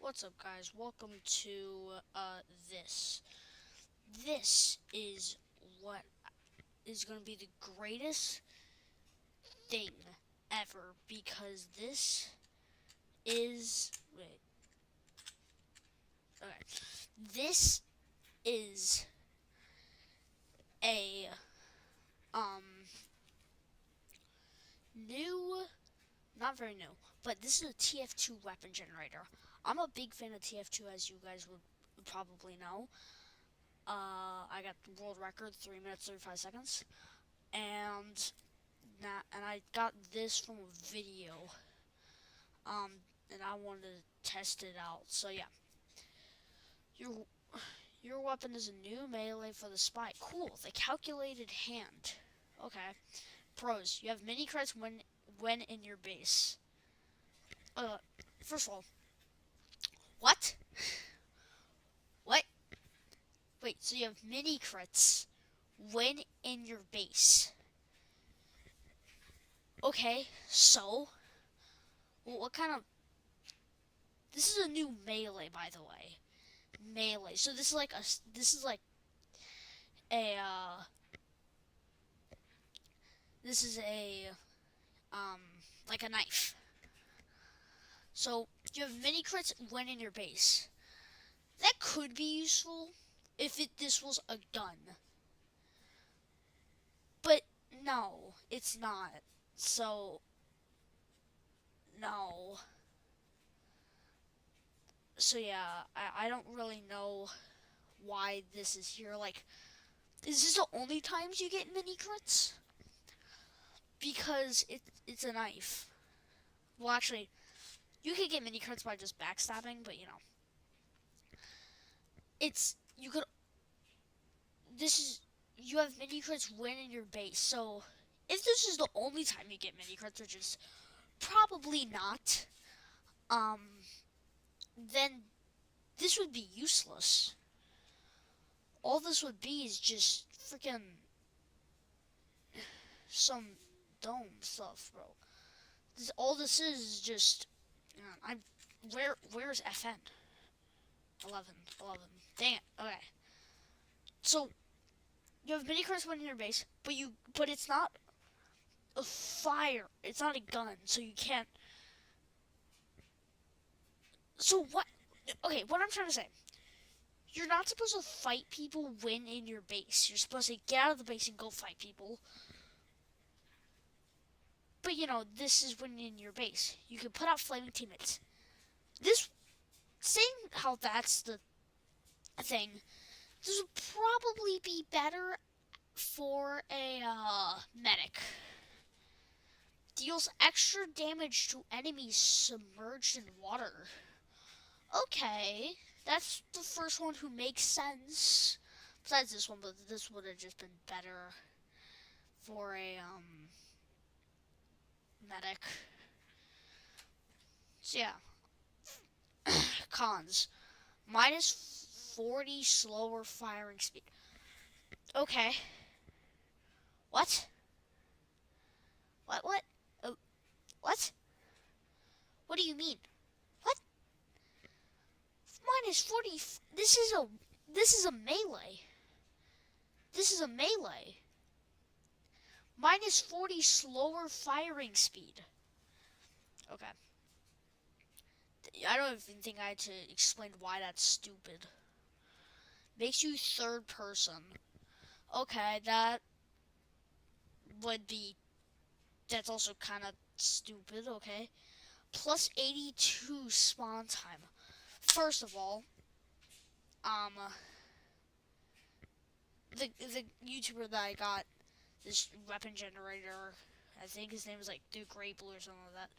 What's up, guys? Welcome to this. This is what is going to be the greatest thing ever because this is wait. Okay. This is a um new, not very new, but this is a TF2 weapon generator. I'm a big fan of TF2, as you guys would probably know. I got the world record, 3 minutes 35 seconds, and I got this from a video, and I wanted to test it out. So yeah, your your weapon is a new melee for the spy. Cool, the calculated hand. Okay. Pros: you have mini crits when in your base. Uh, First of all, what? What? Wait, so you have mini crits when in your base? Okay, so what kind of? This is a new melee, by the way. Melee. So this is like a this is a um like a knife. So you have mini crits when in your base. That could be useful if this was a gun. But no, it's not. So no. So yeah, I don't really know why this is here. Like, is this the only times you get mini crits? Because it's a knife. Well, actually, you could get mini crits by just backstabbing, but it's you could. This is you have mini crits when in your base. So if this is the only time you get mini crits, which is probably not, um, then this would be useless. All this would be is just freaking some dome stuff, bro. All this is just. I'm. Where's FN? 11. Dang it. Okay. So you have mini crits when in your base, but it's not a fire. It's not a gun, so you can't. So what? Okay, what I'm trying to say. You're not supposed to fight people when in your base. You're supposed to get out of the base and go fight people. But this is when in your base. You can put out flaming teammates. This, saying how that's the thing, this would probably be better for a medic. Deals extra damage to enemies submerged in water. Okay, that's the first one who makes sense. Besides this one, but this would have just been better for a medic. So yeah, cons: -40 slower firing speed. Okay. What? What? What? What do you mean? What? -40. This is a melee. This is a melee. -40 slower firing speed. Okay. I don't even think I had to explain why that's stupid. Makes you third person. Okay, that's also kind of stupid, okay. Plus 82 spawn time. First of all, the YouTuber that I got this weapon generator, I think his name is like the Great Blue or something like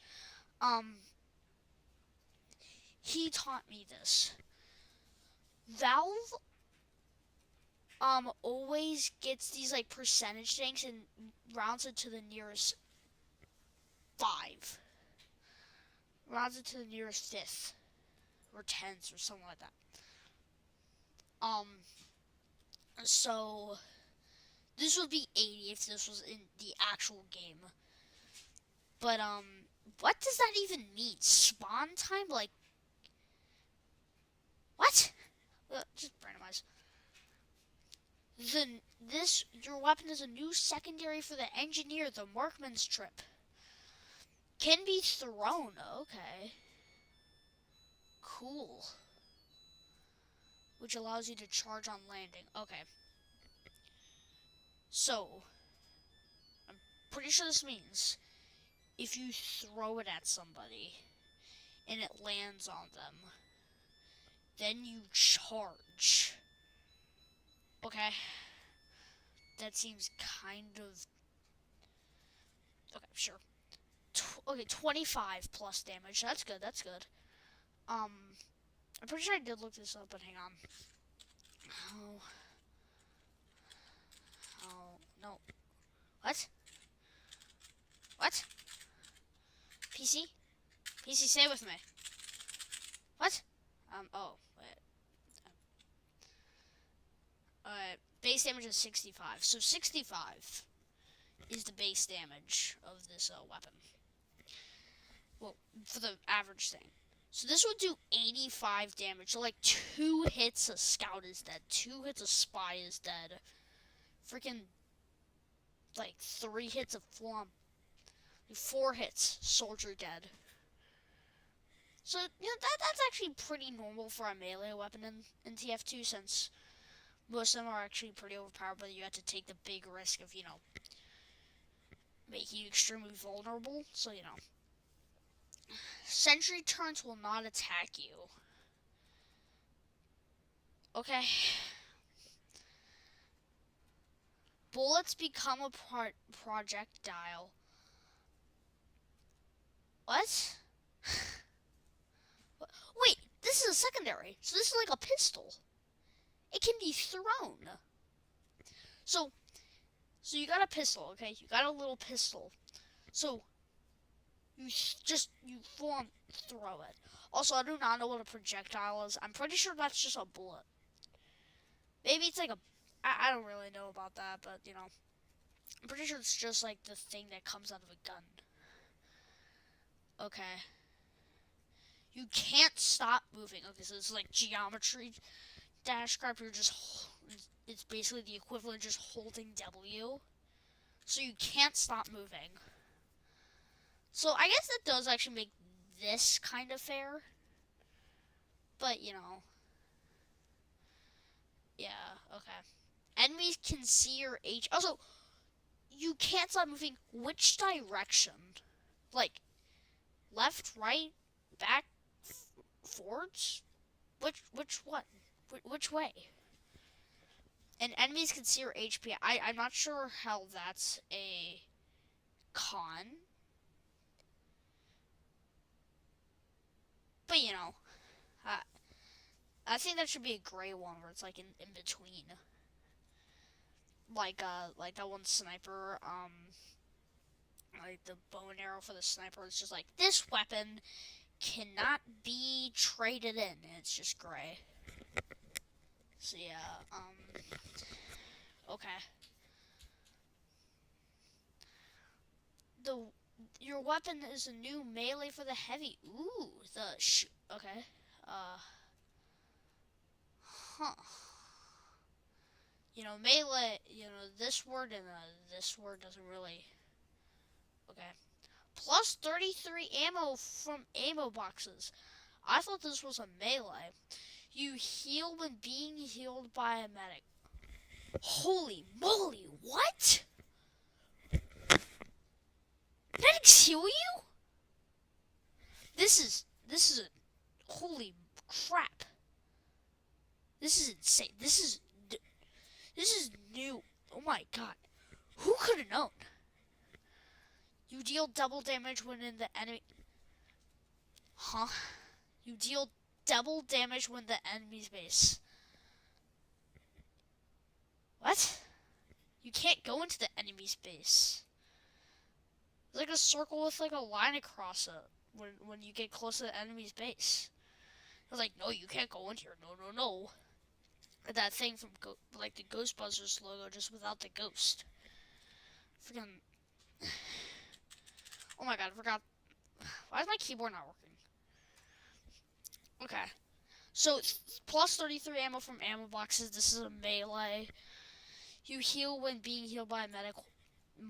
that. He taught me this. Valve always gets these like percentage things and rounds it to the nearest 5. Rounds it to the nearest 5th or 10th or something like that. So this would be 80 if this was in the actual game. But what does that even mean? Spawn time? Like What? Just randomize. Your weapon is a new secondary for the engineer, the marksman's trip. Can be thrown. Okay. Cool. Which allows you to charge on landing. Okay. So, I'm pretty sure this means if you throw it at somebody and it lands on them, then you charge. Okay. That seems kind of... Okay, sure. Okay, 25 plus damage. That's good, that's good. I'm pretty sure I did look this up, but hang on. Oh, no. What? What? PC? PC, stay with me. What? Oh, wait. Base damage is 65. So 65 is the base damage of this weapon. Well, for the average thing. So this would do 85 damage. So like 2 hits, a scout is dead. 2 hits, a spy is dead. Freaking like 3 hits, a full-on. 4 hits, soldier dead. So that's actually pretty normal for a melee weapon in TF2, since most of them are actually pretty overpowered, but you have to take the big risk of, making you extremely vulnerable. So, sentry turrets will not attack you. Okay. Bullets become a projectile. What? Wait, this is a secondary. So this is like a pistol. It can be thrown. So you got a pistol, okay? You got a little pistol. So you full on throw it. Also, I do not know what a projectile is. I'm pretty sure that's just a bullet. Maybe it's like I don't really know about that, but I'm pretty sure it's just like the thing that comes out of a gun. Okay. You can't stop moving. Okay, so it's like geometry dash grab. It's basically the equivalent of just holding W. So you can't stop moving. So I guess that does actually make this kind of fair. But, yeah, okay. Enemies can see your H. Also, you can't stop moving. Which direction? Like, left, right, back, forwards? Which one? Which way? And enemies can see your HP. I'm not sure how that's a con. But, I think that should be a gray one where it's like in between. Like that one sniper, like the bow and arrow for the sniper is just like, this weapon cannot be traded in. It's just gray. So yeah, okay. Your weapon is a new melee for the heavy. Ooh, okay. Huh. Melee, this word and this word doesn't really... Okay. Plus 33 ammo from ammo boxes. I thought this was a melee. You heal when being healed by a medic. Holy moly, what? Medics heal you? This is a... Holy crap. This is insane. This is new. Oh my god. Who could have known? You deal double damage when in the enemy... Huh? You deal double damage when the enemy's base. What? You can't go into the enemy's base. It's like a circle with like a line across it when you get close to the enemy's base. I was like, no, you can't go in here. No. That thing from like the Ghostbusters logo, just without the ghost. Freaking... Oh my god, I forgot. Why is my keyboard not working? Okay. So plus 33 ammo from ammo boxes. This is a melee. You heal when being healed by a medic.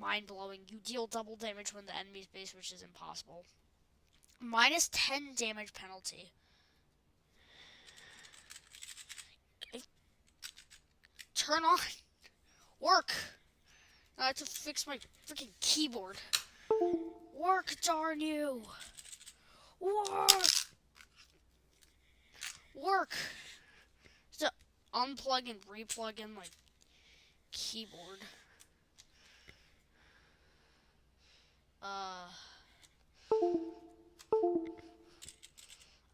Mind blowing. You deal double damage when the enemy's base, which is impossible. Minus 10 damage penalty. Turn on. Work. I have to fix my freaking keyboard. Work, darn you. Work. Work. So unplug and replug in my keyboard.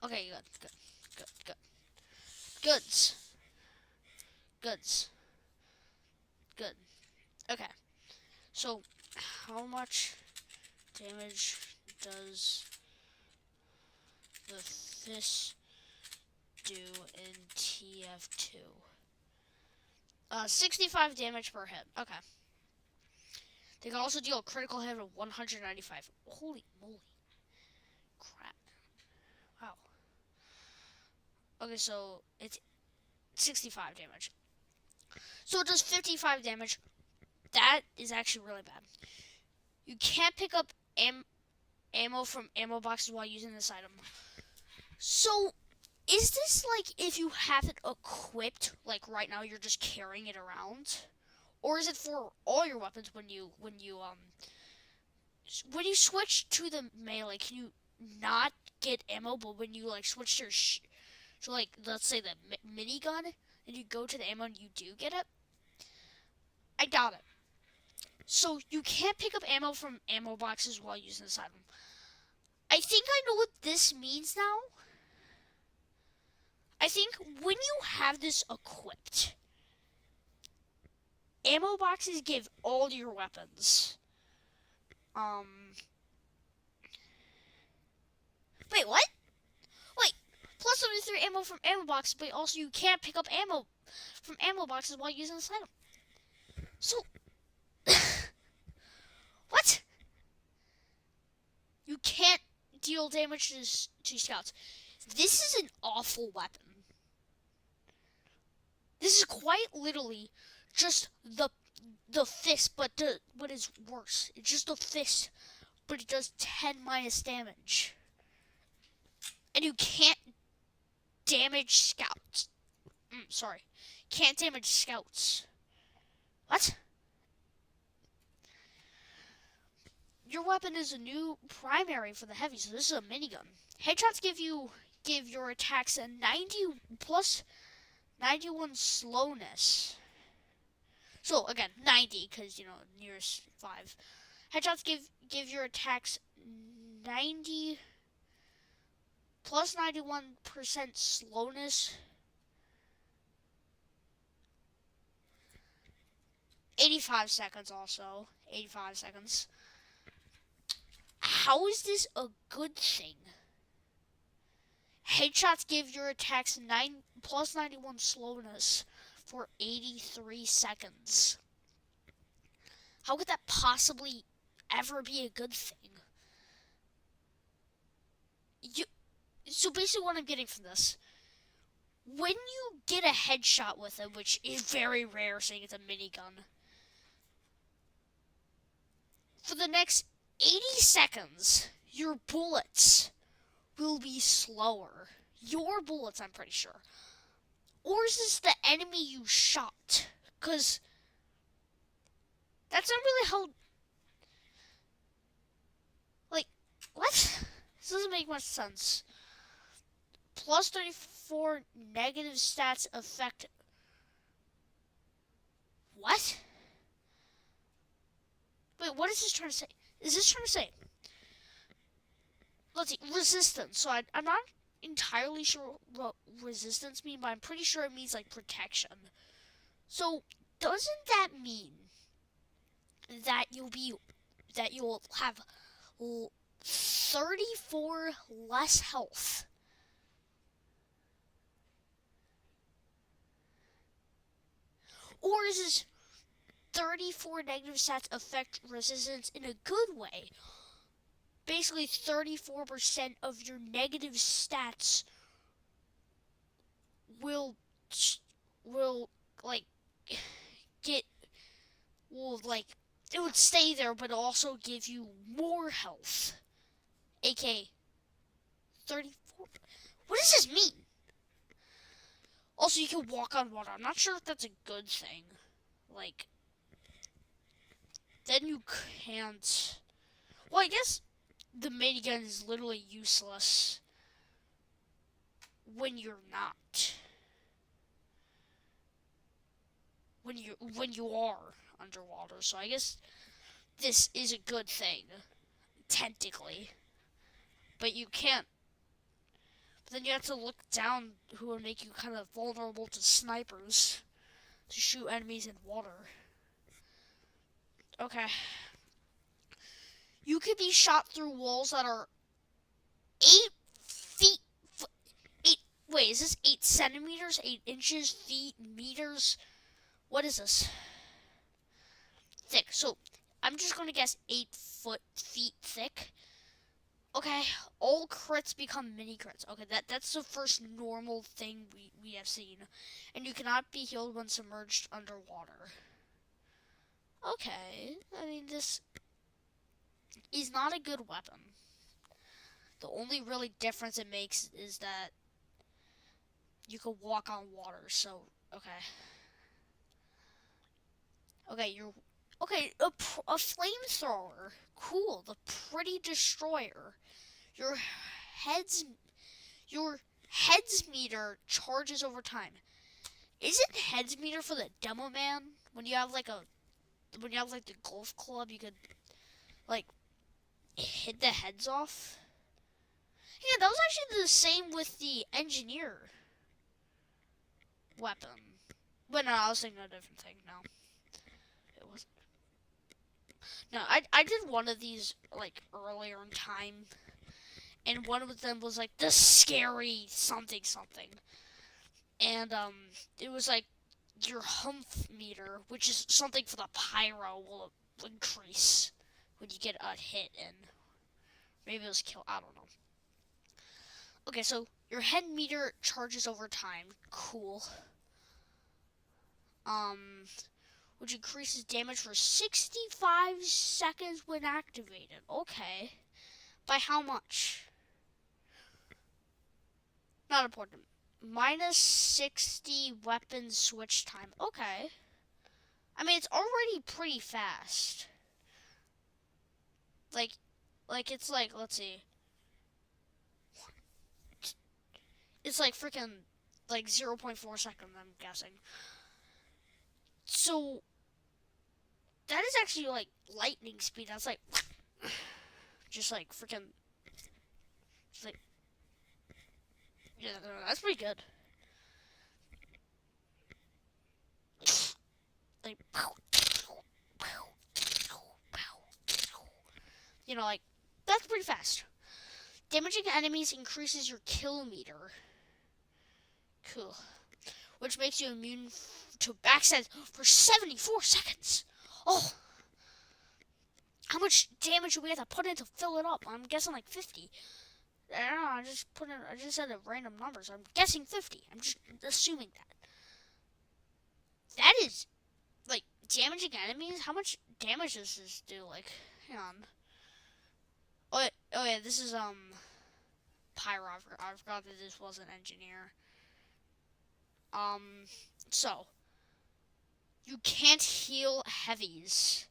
Okay, good. Goods. Good. Okay. So, how much damage does the fist do in TF2? 65 damage per hit. Okay. They can also deal a critical hit of 195. Holy moly. Crap. Wow. Okay, so it's 65 damage. So it does 55 damage. That is actually really bad. You can't pick up ammo from ammo boxes while using this item. So, is this like if you have it equipped, like right now you're just carrying it around? Or is it for all your weapons when you switch to the melee, can you not get ammo, but when you like switch to so like let's say the minigun and you go to the ammo and you do get it? I got it. So you can't pick up ammo from ammo boxes while using this item. I think I know what this means now. I think when you have this equipped, ammo boxes give all your weapons. Wait, what? Wait, plus 73 ammo from ammo boxes, but also you can't pick up ammo from ammo boxes while using this item. So, what? You can't deal damage to scouts. This is an awful weapon. This is quite literally just the fist, but what is worse? It's just a fist, but it does 10 minus damage. And you can't damage scouts. Can't damage scouts. What? Your weapon is a new primary for the heavy, so this is a minigun. Headshots give your attacks a 90 plus 91 slowness. So again, 90 because nearest 5. Headshots give your attacks 90 plus 91% slowness. 85 seconds also. 85 seconds. How is this a good thing? Headshots give your attacks 9 plus 91 slowness for 83 seconds. How could that possibly ever be a good thing? So basically what I'm getting from this, when you get a headshot with it, which is very rare seeing it's a minigun, for the next 80 seconds, your bullets will be slower. Your bullets, I'm pretty sure. Or is this the enemy you shot? Because that's not really how... Like, what? This doesn't make much sense. Plus 34 negative stats affect... What? Wait, what is this trying to say? Is this trying to say... Let's see, resistance. So I'm not entirely sure what resistance means, but I'm pretty sure it means like protection. So doesn't that mean that you'll have 34 less health? Or is this 34 negative stats affect resistance in a good way? Basically 34% of your negative stats will will like get will like it would stay there, but also give you more health, aka 34. What does this mean? Also, you can walk on water. I'm not sure if that's a good thing. Like, then you can't. Well, I guess the minigun is literally useless when you're not. When you are underwater. So I guess this is a good thing, technically. But you can't. But then you have to look down, who will make you kind of vulnerable to snipers to shoot enemies in water. Okay. You could be shot through walls that are 8 feet. Eight. Wait, is this 8 centimeters? 8 inches? Feet? Meters? What is this? Thick. So I'm just gonna guess 8 feet thick. Okay, all crits become mini crits. Okay, that's the first normal thing we have seen. And you cannot be healed when submerged underwater. Okay, I mean, this is not a good weapon. The only really difference it makes is that you can walk on water, so, okay. Okay, a flamethrower. Cool, the pretty destroyer. Your head's your heads meter charges over time. Isn't heads meter for the demo man? When you have like the golf club, you could like hit the heads off. Yeah, that was actually the same with the engineer weapon. But no, I was thinking of a different thing. No, it wasn't. No, I did one of these like earlier in time, and one of them was like the scary something something, and it was like your humph meter, which is something for the pyro, will increase when you get a hit, and maybe it was kill. I don't know. Okay, so your head meter charges over time. Cool. Which increases damage for 65 seconds when activated. Okay. By how much? Not important. Minus 60 weapon switch time. Okay. I mean, it's already pretty fast. Like it's like, let's see. It's like freaking, like 0.4 seconds, I'm guessing. So, that is actually like lightning speed. That's like, just like freaking, like, yeah, that's pretty good. Like, like, that's pretty fast. Damaging enemies increases your kill meter. Cool. Which makes you immune to backstabs for 74 seconds. Oh, how much damage do we have to put in to fill it up? I'm guessing like 50. I don't know. I just said a random number, so I'm guessing 50. I'm just assuming that. That is like damaging enemies. How much damage does this do? Like, hang on. Oh yeah, this is pyro. I forgot that this was an engineer. So you can't heal heavies.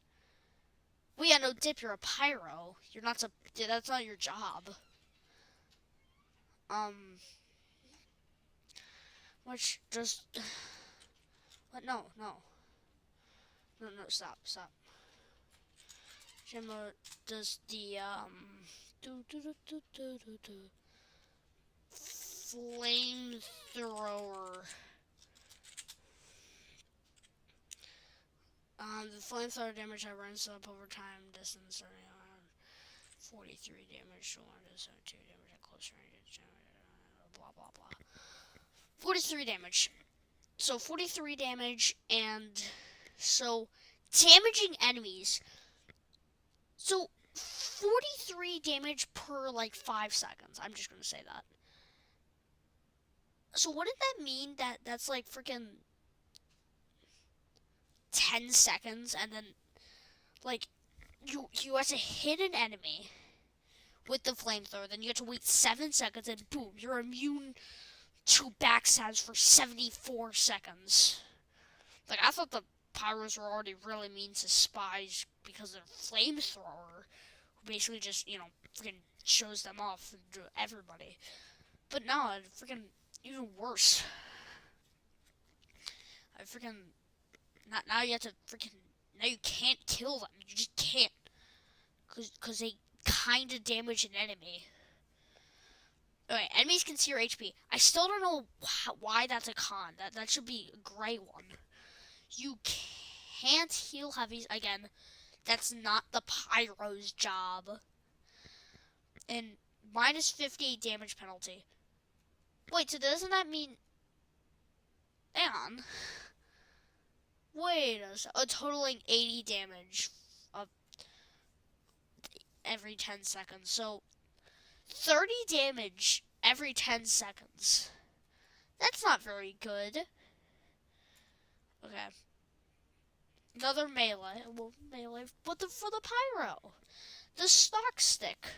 Well, yeah, no, Dip, you're a pyro. You're not that's not your job. Which just what? No, stop. Gemma does the flamethrower. The flamethrower damage that runs up over time, distance, 43 damage, 172 damage at close range, blah blah blah. 43 damage. So 43 damage, and so damaging enemies. So 43 damage per like 5 seconds. I'm just gonna say that. So wouldn't that mean that that's like freaking 10 seconds, and then like you have to hit an enemy with the flamethrower, then you have to wait 7 seconds, and boom, you're immune to backstabs for 74 seconds. Like, I thought the pyros were already really mean to spies because of their flamethrower, who basically just, freaking shows them off to everybody. But no, freaking even worse. I freaking now you have to freaking now you can't kill them. You just can't, cause they kind of damage an enemy. Okay, enemies can see your HP. I still don't know why that's a con. That should be a gray one. You can't heal heavies again. That's not the pyro's job. And minus 58 damage penalty. Wait, so doesn't that mean? Hang on. Wait a second. Totaling 80 damage every 10 seconds. So 30 damage every 10 seconds. That's not very good. Okay. Another melee. Well, melee, but for the pyro. The stock stick.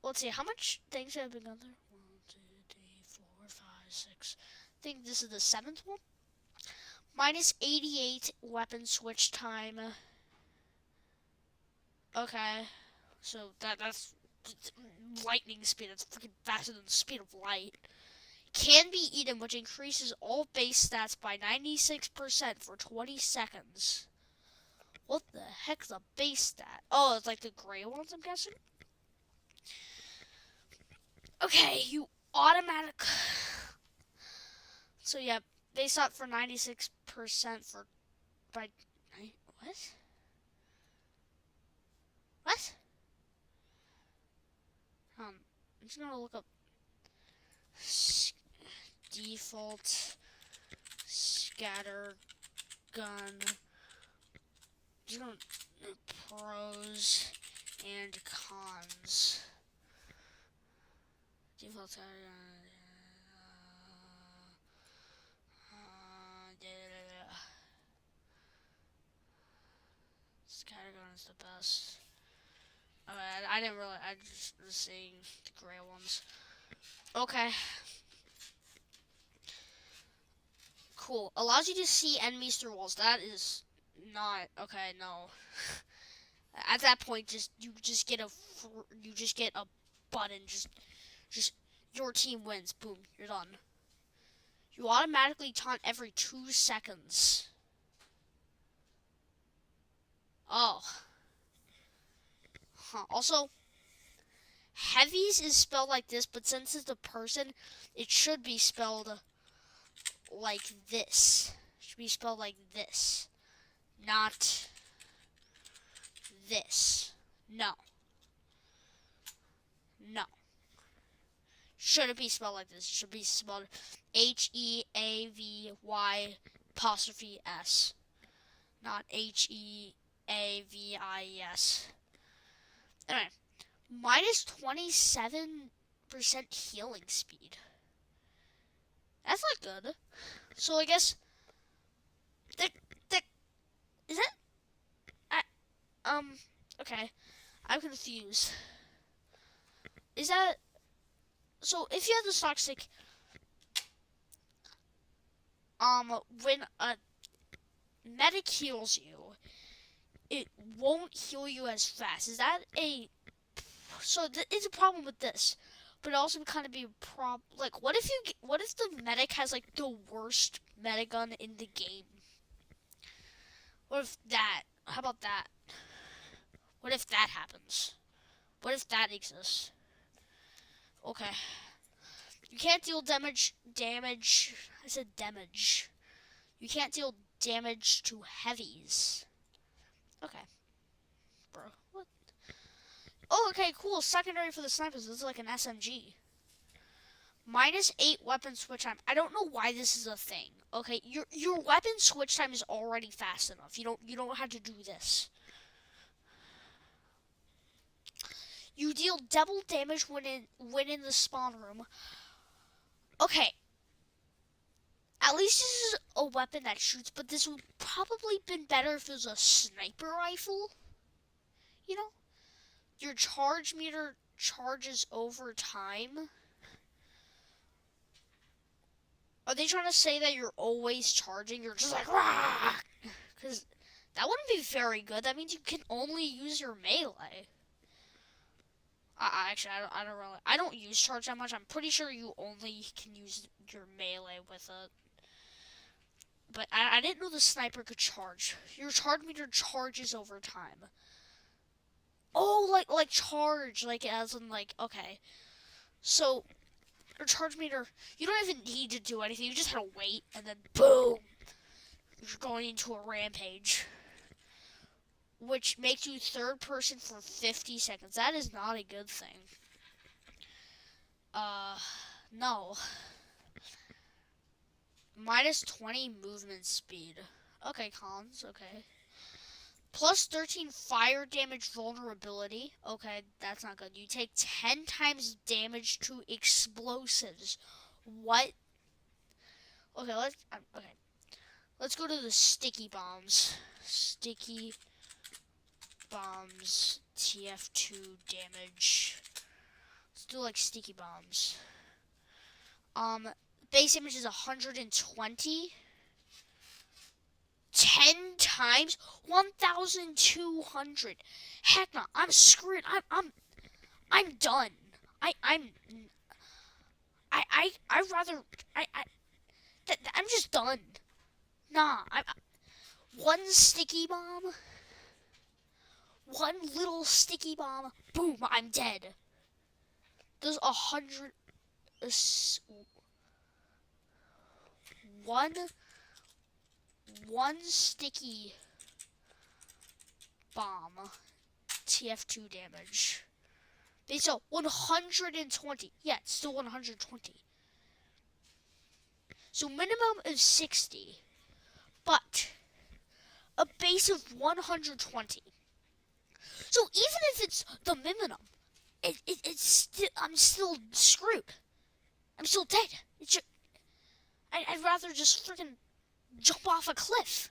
Let's see, how much things have been on there? 1, 2, 3, 4, 5, 6. I think this is the 7th one. Minus 88 weapon switch time. Okay. So that's lightning speed. That's freaking faster than the speed of light. Can be eaten, which increases all base stats by 96% for 20 seconds. What the heck's a base stat? Oh, it's like the gray ones, I'm guessing? Okay, you automatic. So yeah, base stat for 96% for by what? What? I'm just gonna look up default scatter gun. Just gonna pros and cons. Default scatter gun is the best. I didn't really. I just was seeing the gray ones. Okay. Cool. Allows you to see enemies through walls. That is not okay. No. At that point, you just get a button. Just your team wins. Boom. You're done. You automatically taunt every 2 seconds. Oh. Huh. Also, heavies is spelled like this, but since it's a person, it should be spelled like this. It should be spelled like this. Not this. No. No. Shouldn't be spelled like this. It should be spelled Heavy apostrophe S. Not Heavis. Anyway, minus 27% healing speed. That's not good. So I guess is that okay. I'm confused. Is that so if you have the stock stick when a medic heals you, it won't heal you as fast. Is that so it's a problem with this, but it also kind of be a problem. Like, what if the medic has like the worst medigun in the game? What if that? How about that? What if that happens? What if that exists? Okay. You can't deal damage. I said damage. You can't deal damage to heavies. Okay. Bro, what? Oh, okay, cool. Secondary for the snipers. This is like an SMG. Minus 8 weapon switch time. I don't know why this is a thing. Okay, your weapon switch time is already fast enough. You don't have to do this. You deal double damage when in the spawn room. Okay, at least this is a weapon that shoots, but this would probably been better if it was a sniper rifle. You know, your charge meter charges over time. Are they trying to say that you're always charging? You're just like, rah! Because that wouldn't be very good. That means you can only use your melee. I don't use charge that much. I'm pretty sure you only can use your melee with a. But I didn't know the sniper could charge. Your charge meter charges over time. Oh, like charge, like as in like okay. So your charge meter, you don't even need to do anything. You just have to wait, and then boom, you're going into a rampage, which makes you third person for 50 seconds. That is not a good thing. No. Minus 20 movement speed. Okay, cons. Okay. Plus 13 fire damage vulnerability. Okay, that's not good. You take 10 times damage to explosives. What? Okay, let's go to the sticky bombs. Sticky bombs TF2 damage. Let's do like sticky bombs. Base damage is 120. 10 times 1,200. Heck no, I'm screwed. I'm done. I'd rather I'm just done. Nah, one sticky bomb, one little sticky bomb, boom, I'm dead. There's 100 one sticky bomb TF2 damage. So 120. Yeah, it's still 120. So minimum is 60, but a base of 120. So even if it's the minimum, I'm still screwed. I'm still dead. I'd rather just freaking jump off a cliff.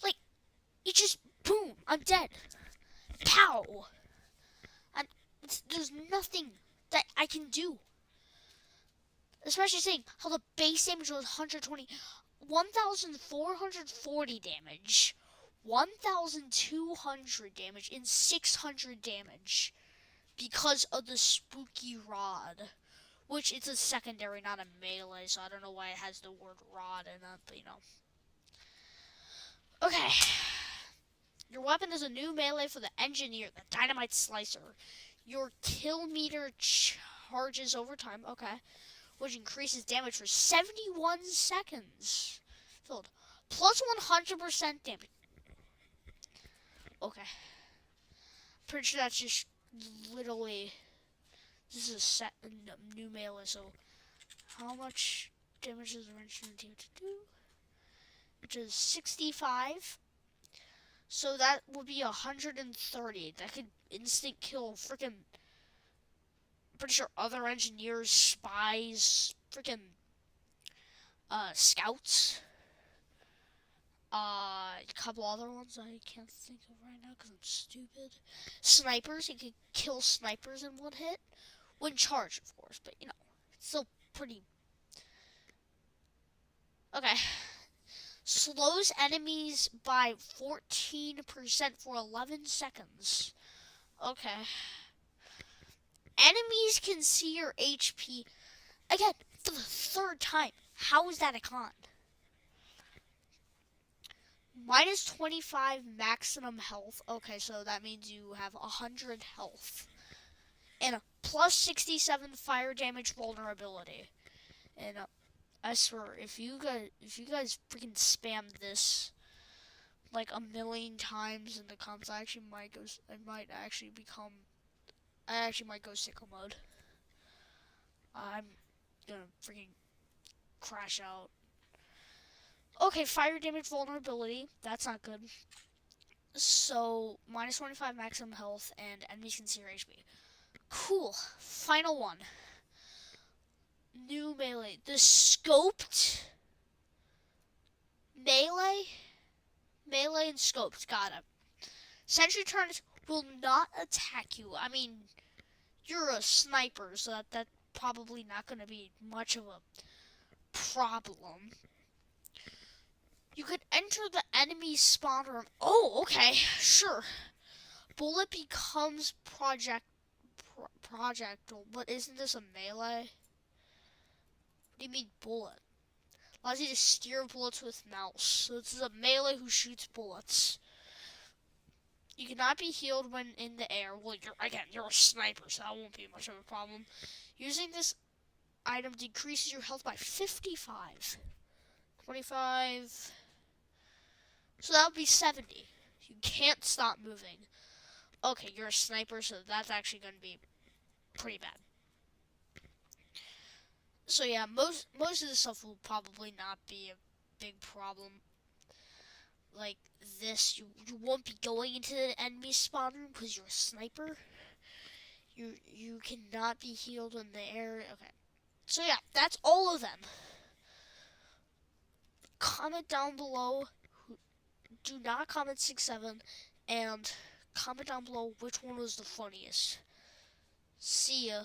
Like, it just, boom, I'm dead. Pow. And there's nothing that I can do. Especially saying how the base damage was 120, 1,440 damage, 1,200 damage, and 600 damage because of the spooky rod. Which it's a secondary, not a melee, so I don't know why it has the word rod in it, but you know. Okay. Your weapon is a new melee for the engineer, the dynamite slicer. Your kill meter charges over time, okay, which increases damage for 71 seconds. Filled. Plus 100% damage. Okay. Pretty sure that's just literally. This is a set new melee, so how much damage does the wrench team to do? Which is 65. So that would be 130. That could instant kill freaking. Pretty sure other engineers, spies, freaking scouts. A couple other ones I can't think of right now because I'm stupid. Snipers, you could kill snipers in one hit. When charged, of course, but you know, it's still pretty. Okay. Slows enemies by 14% for 11 seconds. Okay. Enemies can see your HP. Again, for the third time. How is that a con? Minus 25 maximum health. Okay, so that means you have 100 health. And a plus 67 fire damage vulnerability. And I swear, if you guys freaking spam this like a million times in the comments, I might actually go sicko mode. I'm gonna freaking crash out. Okay, fire damage vulnerability. That's not good. So, minus 25 maximum health and enemies can see your HP. Cool. Final one. new melee. The scoped melee? Melee and scoped, got it. Sentry turrets will not attack you. I mean, you're a sniper, so that's probably not going to be much of a problem. You could enter the enemy spawn room. Oh, okay, sure. Bullet becomes projectile, but isn't this a melee? What do you mean bullet? Allows you to steer bullets with mouse. So this is a melee who shoots bullets. You cannot be healed when in the air. Well, you're a sniper, so that won't be much of a problem. Using this item decreases your health by 55. 25. So that would be 70. You can't stop moving. Okay, you're a sniper, so that's actually going to be pretty bad. So yeah, most of the stuff will probably not be a big problem. Like this, you won't be going into the enemy spawn room because you're a sniper. You cannot be healed in the air. Okay, so yeah, that's all of them. Comment down below. Do not comment 6-7, and comment down below which one was the funniest. See ya.